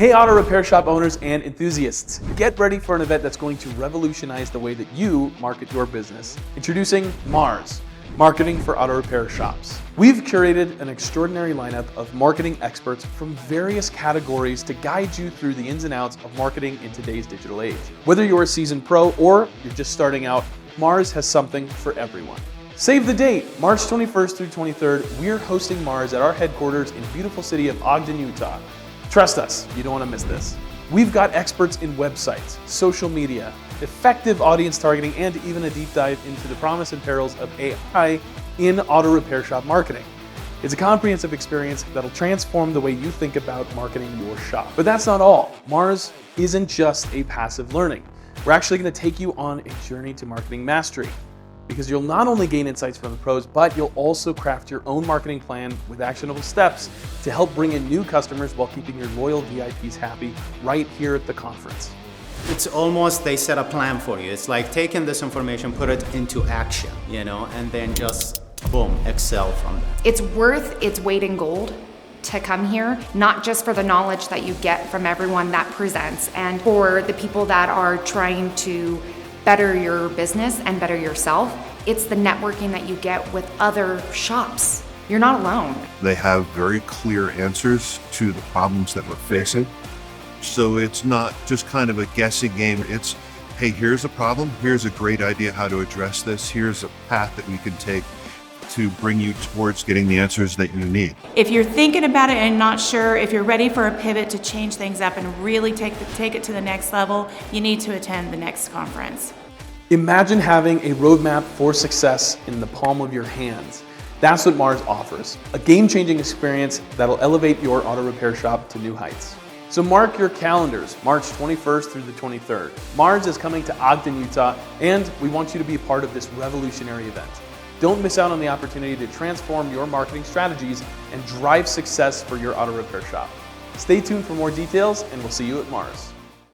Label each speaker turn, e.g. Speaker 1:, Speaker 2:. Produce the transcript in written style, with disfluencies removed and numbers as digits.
Speaker 1: Hey auto repair shop owners and enthusiasts, get ready for an event that's going to revolutionize the way that you market your business. Introducing Mars, Marketing for Auto Repair Shops. We've curated an extraordinary lineup of marketing experts from various categories to guide you through the ins and outs of marketing in today's digital age. Whether you're a seasoned pro or you're just starting out, Mars has something for everyone. Save the date, March 21st through 23rd, we're hosting Mars at our headquarters in the beautiful city of Ogden, Utah. Trust us, you don't want to miss this. We've got experts in websites, social media, effective audience targeting, and even a deep dive into the promise and perils of AI in auto repair shop marketing. It's a comprehensive experience that'll transform the way you think about marketing your shop. But that's not all. Mars isn't just a passive learning. We're actually going to take you on a journey to marketing mastery, because you'll not only gain insights from the pros, but you'll also craft your own marketing plan with actionable steps to help bring in new customers while keeping your loyal VIPs happy right here at the conference.
Speaker 2: It's almost they set a plan for you. It's like taking this information, put it into action, and then just boom, excel from that.
Speaker 3: It's worth its weight in gold to come here, not just for the knowledge that you get from everyone that presents and for the people that are trying to better your business and better yourself. It's the networking that you get with other shops. You're not alone.
Speaker 4: They have very clear answers to the problems that we're facing. So it's not just kind of a guessing game. It's, hey, here's a problem. Here's a great idea how to address this. Here's a path that we can take to bring you towards getting the answers that you need.
Speaker 5: If you're thinking about it and not sure, if you're ready for a pivot to change things up and really take it to the next level, you need to attend the next conference.
Speaker 1: Imagine having a roadmap for success in the palm of your hands. That's what Mars offers, a game-changing experience that'll elevate your auto repair shop to new heights. So mark your calendars, March 21st through the 23rd. Mars is coming to Ogden, Utah, and we want you to be a part of this revolutionary event. Don't miss out on the opportunity to transform your marketing strategies and drive success for your auto repair shop. Stay tuned for more details, and we'll see you at Mars.